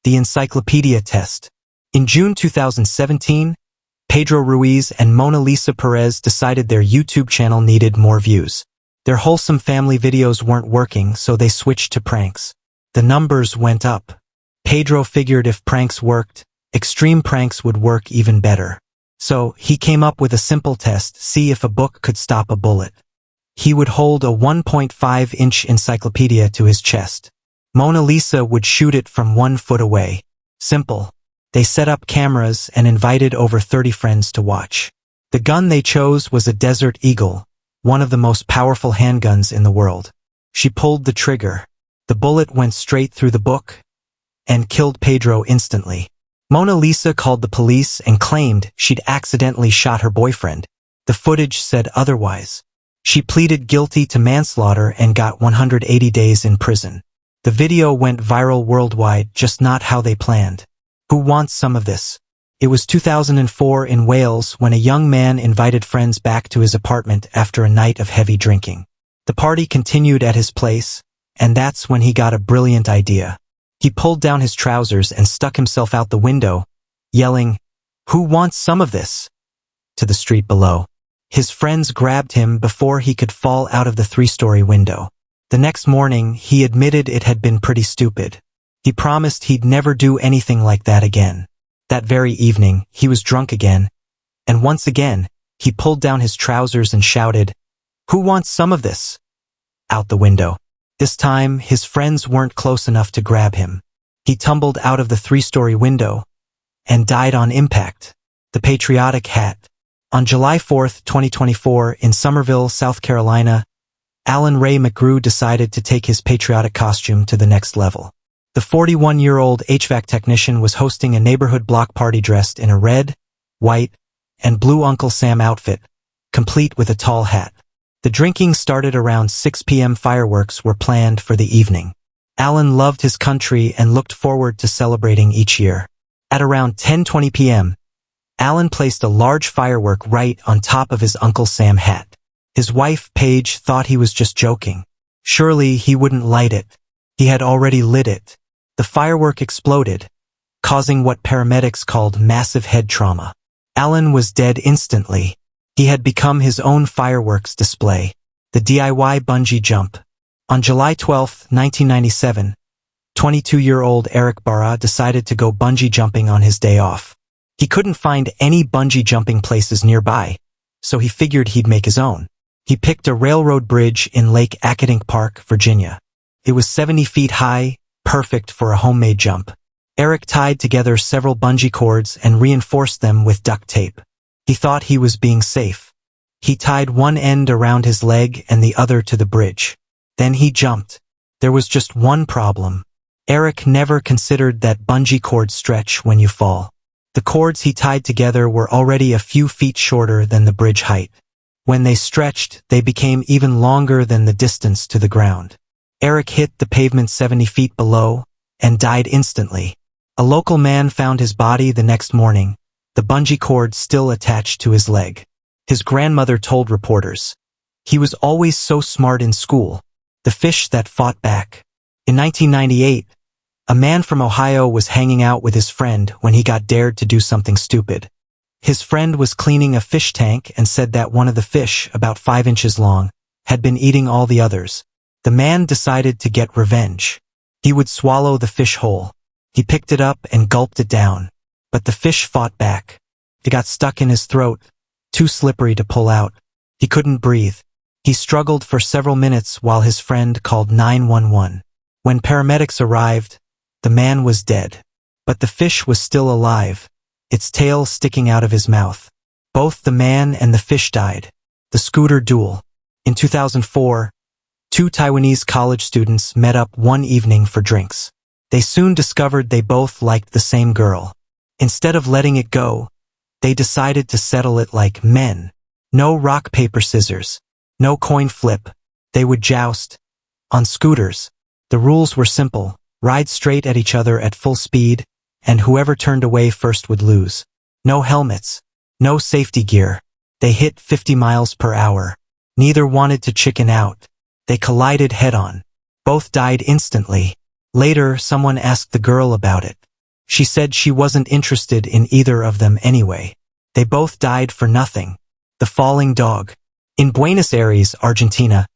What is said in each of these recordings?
the Encyclopedia Test. In June 2017, Pedro Ruiz and Mona Lisa Perez decided their YouTube channel needed more views. Their wholesome family videos weren't working, so they switched to pranks. The numbers went up. Pedro figured if pranks worked, extreme pranks would work even better. So, he came up with a simple test: see if a book could stop a bullet. He would hold a 1.5-inch encyclopedia to his chest. Mona Lisa would shoot it from 1 foot away. Simple. They set up cameras and invited over 30 friends to watch. The gun they chose was a Desert Eagle, one of the most powerful handguns in the world. She pulled the trigger. The bullet went straight through the book and killed Pedro instantly. Mona Lisa called the police and claimed she'd accidentally shot her boyfriend. The footage said otherwise. She pleaded guilty to manslaughter and got 180 days in prison. The video went viral worldwide, just not how they planned. Who wants some of this? It was 2004 in Wales when a young man invited friends back to his apartment after a night of heavy drinking. The party continued at his place, and that's when he got a brilliant idea. He pulled down his trousers and stuck himself out the window, yelling, "Who wants some of this?" to the street below. His friends grabbed him before he could fall out of the 3-story window. The next morning, he admitted it had been pretty stupid. He promised he'd never do anything like that again. That very evening, he was drunk again, and once again, he pulled down his trousers and shouted, "Who wants some of this?" out the window. This time, his friends weren't close enough to grab him. He tumbled out of the 3-story window and died on impact. The Patriotic Hat. On July 4, 2024, in Summerville, South Carolina, Alan Ray McGrew decided to take his patriotic costume to the next level. The 41-year-old HVAC technician was hosting a neighborhood block party dressed in a red, white, and blue Uncle Sam outfit, complete with a tall hat. The drinking started around 6 p.m. Fireworks were planned for the evening. Alan loved his country and looked forward to celebrating each year. At around 10:20 p.m., Alan placed a large firework right on top of his Uncle Sam hat. His wife, Paige, thought he was just joking. Surely he wouldn't light it. He had already lit it. The firework exploded, causing what paramedics called massive head trauma. Alan was dead instantly. He had become his own fireworks display. The DIY bungee jump. On July 12, 1997, 22-year-old Eric Barra decided to go bungee jumping on his day off. He couldn't find any bungee jumping places nearby, so he figured he'd make his own. He picked a railroad bridge in Lake Acadink Park, Virginia. It was 70 feet high, perfect for a homemade jump. Eric tied together several bungee cords and reinforced them with duct tape. He thought he was being safe. He tied one end around his leg and the other to the bridge. Then he jumped. There was just one problem. Eric never considered that bungee cords stretch when you fall. The cords he tied together were already a few feet shorter than the bridge height. When they stretched, they became even longer than the distance to the ground. Eric hit the pavement 70 feet below and died instantly. A local man found his body the next morning, the bungee cord still attached to his leg. His grandmother told reporters, "He was always so smart in school, the fish that fought back." In 1998, a man from Ohio was hanging out with his friend when he got dared to do something stupid. His friend was cleaning a fish tank and said that one of the fish, about 5 inches long, had been eating all the others. The man decided to get revenge. He would swallow the fish whole. He picked it up and gulped it down. But the fish fought back. It got stuck in his throat, too slippery to pull out. He couldn't breathe. He struggled for several minutes while his friend called 911. When paramedics arrived, the man was dead. But the fish was still alive, its tail sticking out of his mouth. Both the man and the fish died. The Scooter Duel. In 2004, 2 Taiwanese college students met up one evening for drinks. They soon discovered they both liked the same girl. Instead of letting it go, they decided to settle it like men. No rock, paper, scissors. No coin flip. They would joust. On scooters. The rules were simple. Ride straight at each other at full speed, and whoever turned away first would lose. No helmets. No safety gear. They hit 50 miles per hour. Neither wanted to chicken out. They collided head-on. Both died instantly. Later, someone asked the girl about it. She said she wasn't interested in either of them anyway. They both died for nothing. The falling dog. In Buenos Aires, Argentina,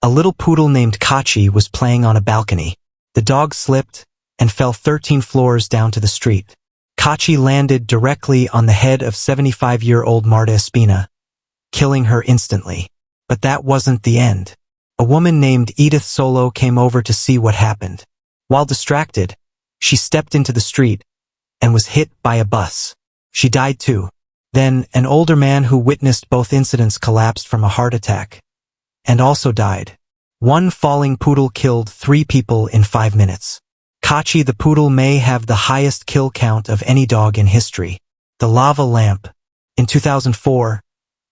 a little poodle named Kachi was playing on a balcony. The dog slipped and fell 13 floors down to the street. Kachi landed directly on the head of 75-year-old Marta Espina, killing her instantly. But that wasn't the end. A woman named Edith Solo came over to see what happened. While distracted, she stepped into the street and was hit by a bus. She died too. Then, an older man who witnessed both incidents collapsed from a heart attack and also died. One falling poodle killed 3 people in 5 minutes. Kachi the poodle may have the highest kill count of any dog in history. The lava lamp. In 2004,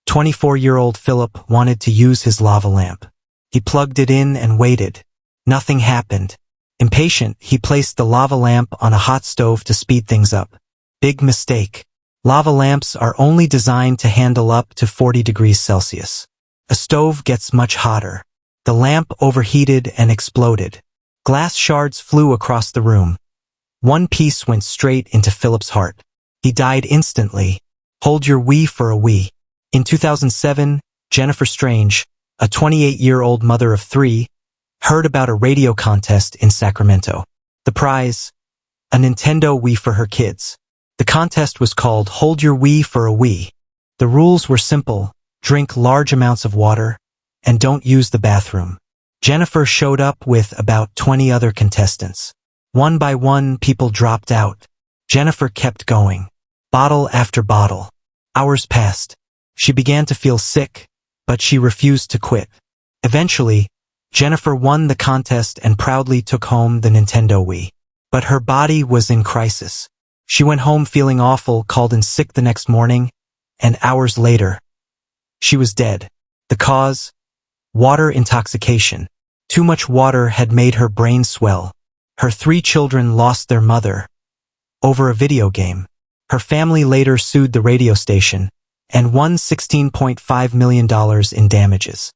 24-year-old Philip wanted to use his lava lamp. He plugged it in and waited. Nothing happened. Impatient, he placed the lava lamp on a hot stove to speed things up. Big mistake. Lava lamps are only designed to handle up to 40 degrees Celsius. A stove gets much hotter. The lamp overheated and exploded. Glass shards flew across the room. One piece went straight into Philip's heart. He died instantly. Hold your Wii for a Wii. In 2007, Jennifer Strange, a 28-year-old mother of 3, heard about a radio contest in Sacramento. The prize? A Nintendo Wii for her kids. The contest was called Hold Your Wii for a Wii. The rules were simple: drink large amounts of water, and don't use the bathroom. Jennifer showed up with about 20 other contestants. One by one, people dropped out. Jennifer kept going. Bottle after bottle. Hours passed. She began to feel sick, but she refused to quit. Eventually, Jennifer won the contest and proudly took home the Nintendo Wii. But her body was in crisis. She went home feeling awful, called in sick the next morning, and hours later, she was dead. The cause? Water intoxication. Too much water had made her brain swell. Her 3 children lost their mother over a video game. Her family later sued the radio station and won $16.5 million in damages.